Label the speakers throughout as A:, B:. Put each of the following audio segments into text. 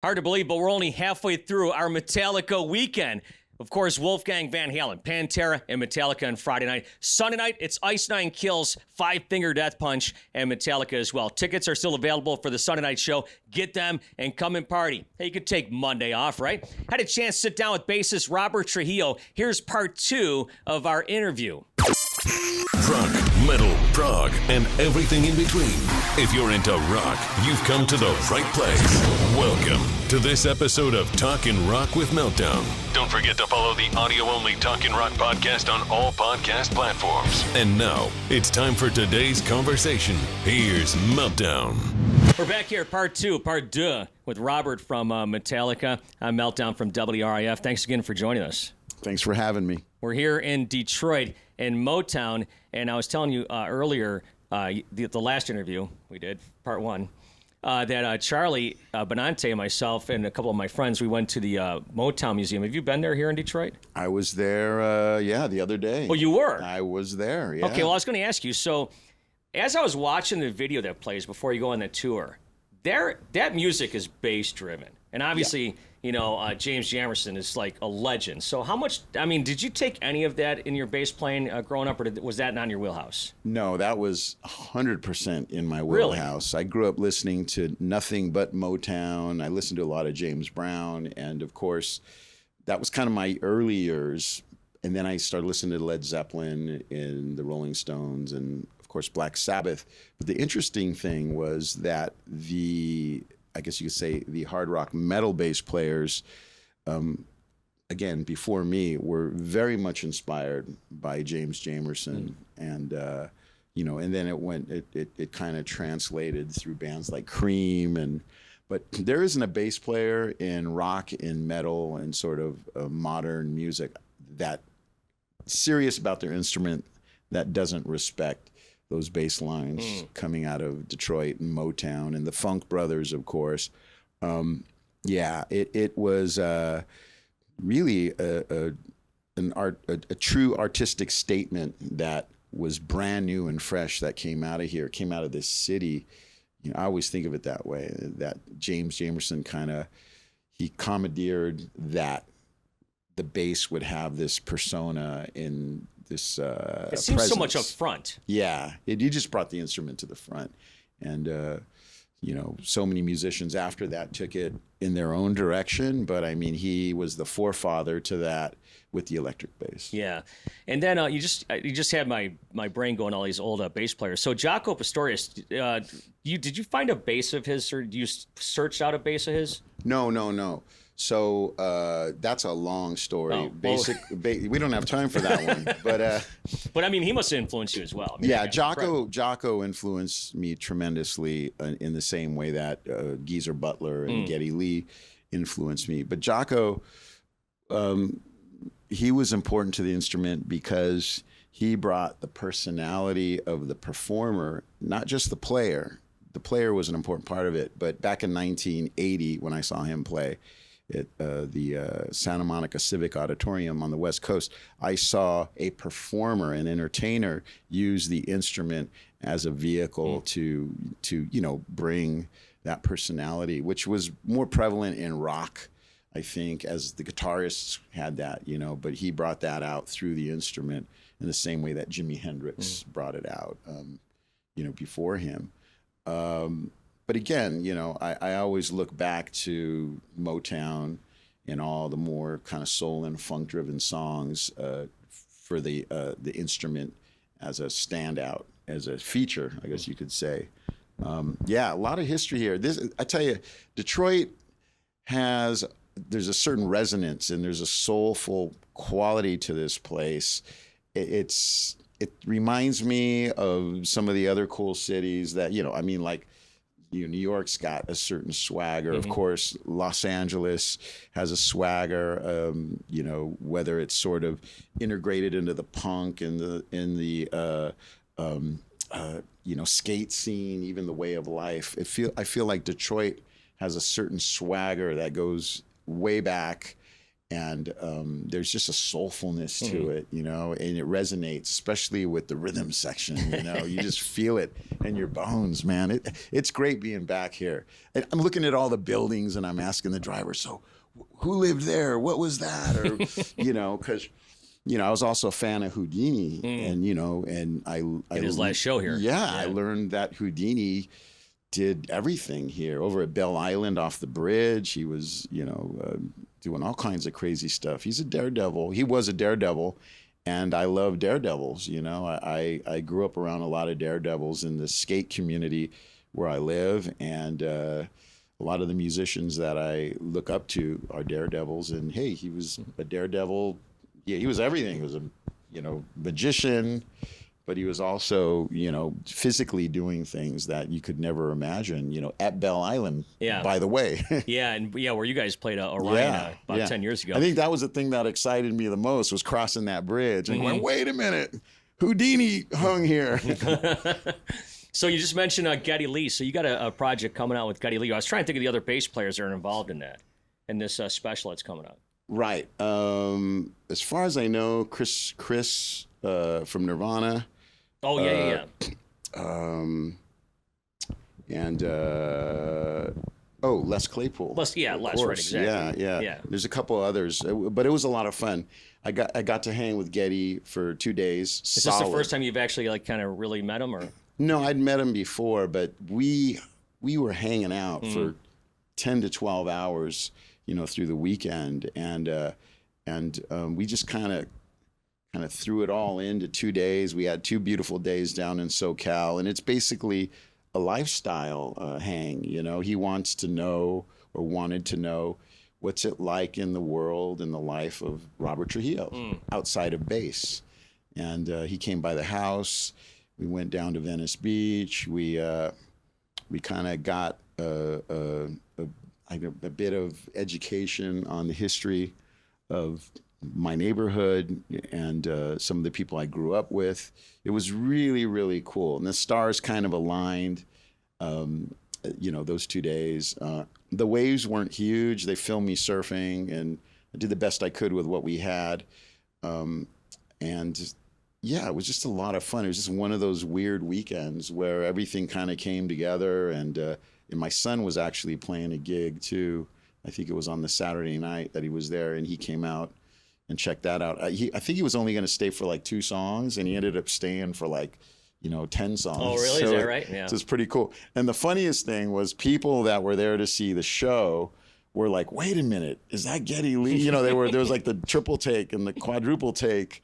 A: Hard to believe, but we're only halfway through our Metallica weekend. Of course, Wolfgang Van Halen, Pantera, and Metallica on Friday night. Sunday night, it's Ice Nine Kills, Five Finger Death Punch, and Metallica as well. Tickets are still available for the Sunday night show. Get them and come and party. Hey, you could take Monday off, right? Had a chance to sit down with bassist Robert Trujillo. Here's part 2 of our interview.
B: Rock, metal, prog, and everything in between. If you're into rock, you've come to the right place. Welcome to this episode of Talkin' Rock with Meltdown. Don't forget to follow the audio-only Talkin' Rock podcast on all podcast platforms. And now, it's time for today's conversation. Here's Meltdown.
A: We're back here, part 2, with Robert from Metallica. I'm Meltdown from WRIF. Thanks again for joining us.
C: Thanks for having me.
A: We're here in Detroit, in Motown, and I was telling you earlier, the last interview we did, part 1, that Charlie Benante and myself and a couple of my friends, we went to the Motown Museum. Have you been there here in Detroit?
C: I was there, the other day.
A: Oh, you were?
C: I was there, yeah.
A: Okay, well, I was going to ask you, so as I was watching the video that plays before you go on the tour, that music is bass-driven. And obviously, you know, James Jamerson is like a legend. So how much, I mean, did you take any of that in your bass playing growing up, or was that not in your wheelhouse?
C: No, that was 100% in my wheelhouse. Really? I grew up listening to nothing but Motown. I listened to a lot of James Brown. And, of course, that was kind of my early years. And then I started listening to Led Zeppelin and the Rolling Stones and, of course, Black Sabbath. But the interesting thing was that I guess you could say the hard rock metal bass players, again, before me, were very much inspired by James Jamerson. And, and then it kind of translated through bands like Cream. But there isn't a bass player in rock, in metal, and sort of modern music that serious about their instrument that doesn't respect those bass lines coming out of Detroit and Motown and the Funk Brothers, of course. It was really a true artistic statement that was brand new and fresh that came out of here, came out of this city. You know, I always think of it that way, that James Jamerson he commandeered that the bass would have this persona in this
A: it seems
C: presence.
A: So much up front.
C: Yeah, he just brought the instrument to the front. And, so many musicians after that took it in their own direction. But, I mean, he was the forefather to that with the electric bass.
A: Yeah. And then you just had my brain going all these old bass players. So Jaco Pastorius, did you find a bass of his, or you searched out a bass of his?
C: No. So that's a long story. We don't have time for that one. But
A: I mean, he must have influenced you as well. I mean,
C: Jaco influenced me tremendously in the same way that Geezer Butler and Getty Lee influenced me. But Jaco, he was important to the instrument because he brought the personality of the performer, not just the player. The player was an important part of it. But back in 1980, when I saw him play at the Santa Monica Civic Auditorium on the West Coast, I saw a performer, an entertainer, use the instrument as a vehicle to bring that personality, which was more prevalent in rock, I think, as the guitarists had that, but he brought that out through the instrument in the same way that Jimi Hendrix brought it out, before him. But again, I always look back to Motown and all the more kind of soul and funk-driven songs for the instrument as a standout, as a feature, I guess you could say. A lot of history here. I tell you, Detroit there's a certain resonance and there's a soulful quality to this place. It reminds me of some of the other cool cities that, New York's got a certain swagger. Of course, Los Angeles has a swagger. Whether it's sort of integrated into the punk and the skate scene, even the way of life. I feel like Detroit has a certain swagger that goes way back, And there's just a soulfulness to it, you know, and it resonates, especially with the rhythm section. You know, you just feel it in your bones, man. It's great being back here. And I'm looking at all the buildings, and I'm asking the driver, so who lived there? What was that? Or, you know, because, you know, I was also a fan of Houdini, and, you know, and I
A: in his last show here.
C: Yeah, I learned that Houdini did everything here over at Bell Island off the bridge. He was, you know, doing all kinds of crazy stuff. He's a daredevil. He was a daredevil, and I love daredevils. You know, I grew up around a lot of daredevils in the skate community where I live, and a lot of the musicians that I look up to are daredevils. And hey, he was a daredevil. Yeah, he was everything. He was a, you know, magician, but he was also, you know, physically doing things that you could never imagine, you know, at Bell Island, by the way.
A: Where you guys played Orion about 10 years ago.
C: I think that was the thing that excited me the most, was crossing that bridge and going, wait a minute, Houdini hung here.
A: So you just mentioned Getty Lee. So you got a project coming out with Getty Lee. I was trying to think of the other bass players that are involved in that, in this special that's coming out.
C: Right. As far as I know, Chris from Nirvana.
A: Oh, yeah.
C: Les Claypool.
A: Les, right, exactly.
C: Yeah. There's a couple others, but it was a lot of fun. I got to hang with Geddy for 2 days.
A: Is this the first time you've actually like kind of really met him, or?
C: No, I'd met him before, but we were hanging out for 10 to 12 hours, you know, through the weekend, and we just kind of threw it all into 2 days. We had 2 beautiful days down in SoCal, and it's basically a lifestyle hang. You know, he wants to know, or wanted to know, what's it like in the world and the life of Robert Trujillo outside of bass. And he came by the house. We went down to Venice Beach. We kind of got a bit of education on the history of my neighborhood and some of the people I grew up with. It was really, really cool. And the stars kind of aligned, you know, those 2 days. The waves weren't huge. They filmed me surfing, and I did the best I could with what we had. And yeah, it was just a lot of fun. It was just one of those weird weekends where everything kind of came together. And my son was actually playing a gig too. I think it was on the Saturday night that he was there, and he came out and checked that out. I think he was only going to stay for like 2 songs, and he ended up staying for like, you know, 10 songs.
A: Oh, really? Is that right? Yeah.
C: So it's pretty cool. And the funniest thing was, people that were there to see the show were like, wait a minute, is that Getty Lee? You know, there was like the triple take and the quadruple take,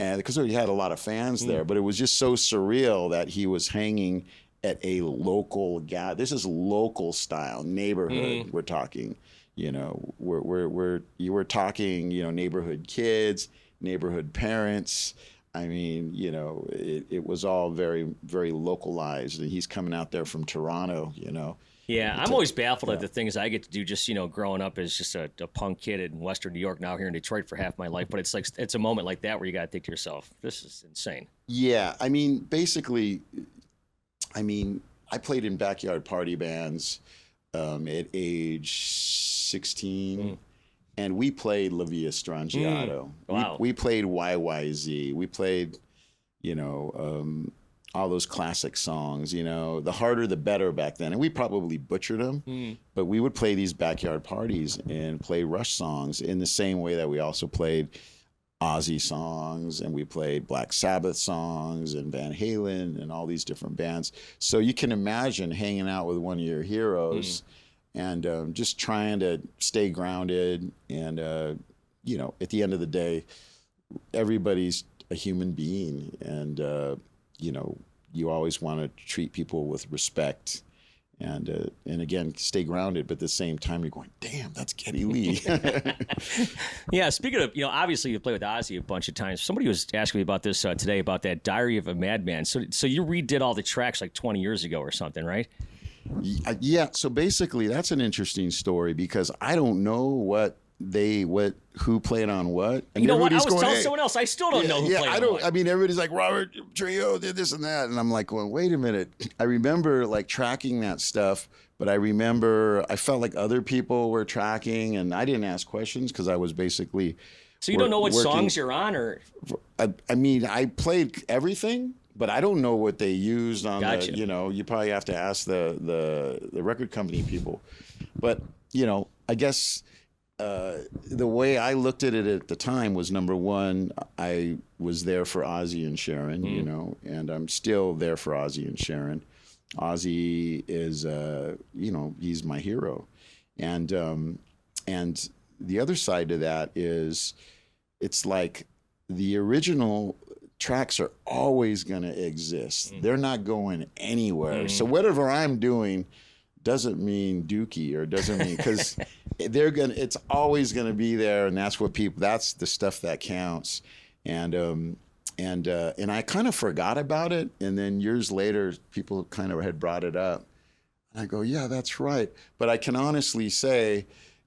C: and because he had a lot of fans there, but it was just so surreal that he was hanging at a local this is local style neighborhood. We're talking, you know, you were talking, you know, neighborhood kids, neighborhood parents. I mean, you know, it was all very, very localized. And he's coming out there from Toronto, you know.
A: Yeah, I'm always baffled at the things I get to do just, you know, growing up as just a punk kid in Western New York, now here in Detroit for half my life. But it's like, it's a moment like that where you got to think to yourself, this is insane.
C: Yeah, I mean, basically, I played in backyard party bands at age 16. And we played La Via Strangiato.
A: Wow.
C: We played YYZ. We played, you know, all those classic songs, you know, the harder the better back then. And we probably butchered them, but we would play these backyard parties and play Rush songs in the same way that we also played Ozzy songs, and we played Black Sabbath songs and Van Halen and all these different bands. So you can imagine hanging out with one of your heroes and just trying to stay grounded. And, you know, at the end of the day, everybody's a human being. And, you know, you always want to treat people with respect. And again, stay grounded, but at the same time, you're going, damn, that's Getty Lee.
A: Yeah, speaking of, you know, obviously you played with Ozzy a bunch of times. Somebody was asking me about this today, about that Diary of a Madman. So you redid all the tracks like 20 years ago or something, right?
C: Yeah, so basically that's an interesting story, because I don't know what who played on what? And
A: You know what? I was
C: everybody's
A: telling
C: "Hey."
A: someone else. I still don't know who played
C: I
A: on
C: don't.
A: what.
C: I mean, everybody's like Robert Trujillo did this and that, and I'm like, well, wait a minute. I remember like tracking that stuff, but I felt like other people were tracking, and I didn't ask questions because I was basically.
A: So you don't know what
C: working.
A: songs you're on, or
C: I mean, I played everything, but I don't know what they used on
A: Gotcha.
C: the. You probably have to ask the record company people, but I guess. The way I looked at it at the time was, number one, I was there for Ozzy and Sharon, and I'm still there for Ozzy and Sharon. Ozzy is, he's my hero, and the other side to that is, it's like the original tracks are always going to exist. They're not going anywhere. So whatever I'm doing doesn't mean Dookie, or doesn't mean, because it's always gonna be there, and that's the stuff that counts. And I kind of forgot about it, and then years later, people kind of had brought it up, and I go, yeah, that's right. But I can honestly say,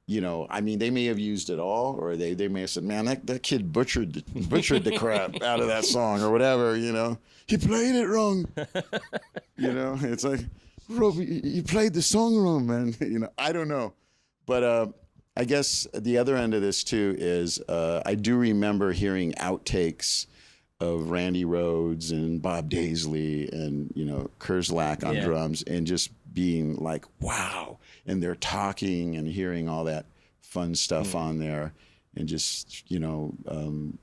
C: I mean, they may have used it all, or they may have said, man, that kid butchered the crap out of that song, or whatever. He played it wrong. It's like, Rob, you played the song wrong, man. I don't know. But I guess the other end of this, too, is I do remember hearing outtakes of Randy Rhoads and Bob Daisley and, Kurzlak on drums, and just being like, wow. And they're talking and hearing all that fun stuff on there, and just, kind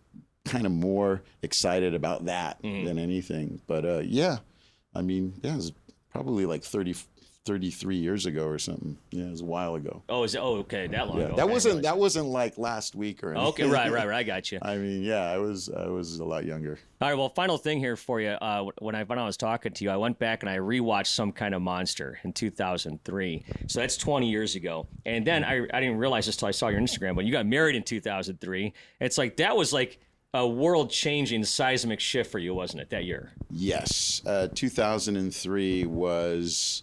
C: of more excited about that than anything. But, I mean, it was probably like 33 years ago or something. Yeah, it was a while ago.
A: Oh, is it? Oh, okay, that long ago.
C: That wasn't like last week or anything.
A: Okay, right. I got you.
C: I mean, yeah, I was a lot younger.
A: All right, well, final thing here for you. When I was talking to you, I went back and I rewatched Some Kind of Monster in 2003. So that's 20 years ago. And then I didn't realize this till I saw your Instagram, but you got married in 2003. It's like that was like a world-changing seismic shift for you, wasn't it, that year?
C: Yes. 2003 was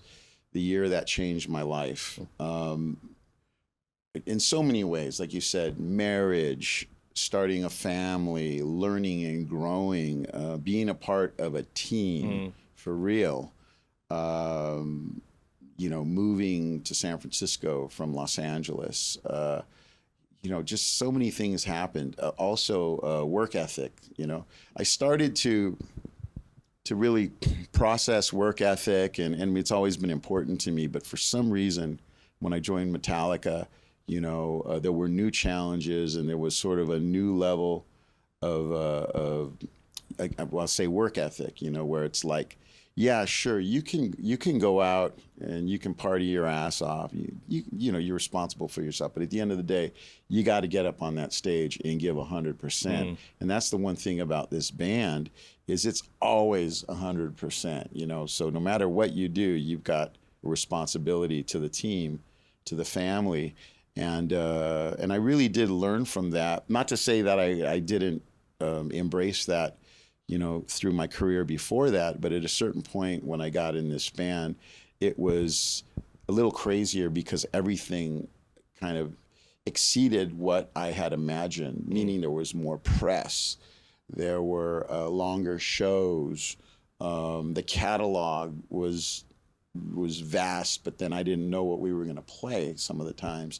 C: the year that changed my life. In so many ways, like you said, marriage, starting a family, learning and growing, being a part of a team for real. Moving to San Francisco from Los Angeles. Just so many things happened. Also, work ethic. I started to really process work ethic, and it's always been important to me. But for some reason, when I joined Metallica, there were new challenges, and there was sort of a new level of I'll say work ethic. Where it's like, yeah, sure, you can go out and you can party your ass off. You're responsible for yourself, but at the end of the day, you got to get up on that stage and give 100%. And that's the one thing about this band, is it's always 100%. So no matter what you do, you've got a responsibility to the team, to the family, and I really did learn from that. Not to say that I didn't embrace that, through my career before that, but at a certain point when I got in this band, it was a little crazier because everything kind of exceeded what I had imagined, meaning there was more press, there were longer shows, the catalog was vast, but then I didn't know what we were going to play some of the times.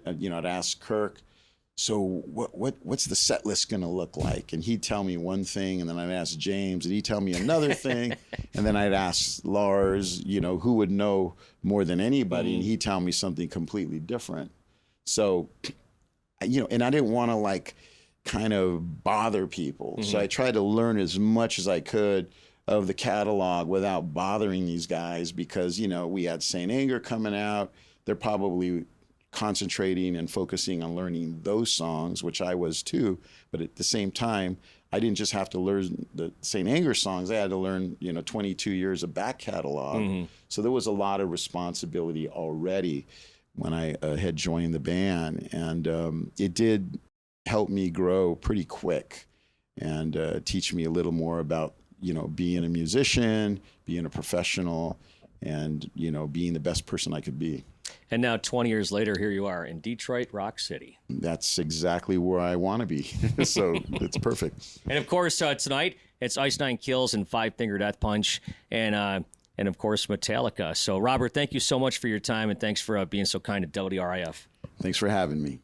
C: I'd ask Kirk, so what's the set list going to look like? And he'd tell me one thing, and then I'd ask James, and he'd tell me another thing, and then I'd ask Lars, who would know more than anybody, and he'd tell me something completely different. So, and I didn't want to kind of bother people. So I tried to learn as much as I could of the catalog without bothering these guys, because, we had Saint Anger coming out. They're probably concentrating and focusing on learning those songs, which I was too. But at the same time, I didn't just have to learn the Saint Anger songs. I had to learn, 22 years of back catalog. So there was a lot of responsibility already when I had joined the band. And it did help me grow pretty quick and teach me a little more about, being a musician, being a professional, and, being the best person I could be.
A: And now 20 years later, here you are in Detroit Rock City.
C: That's exactly where I want to be. So it's perfect.
A: And of course, tonight, it's Ice Nine Kills and Five Finger Death Punch. And of course, Metallica. So, Robert, thank you so much for your time, and thanks for being so kind to WRIF.
C: Thanks for having me.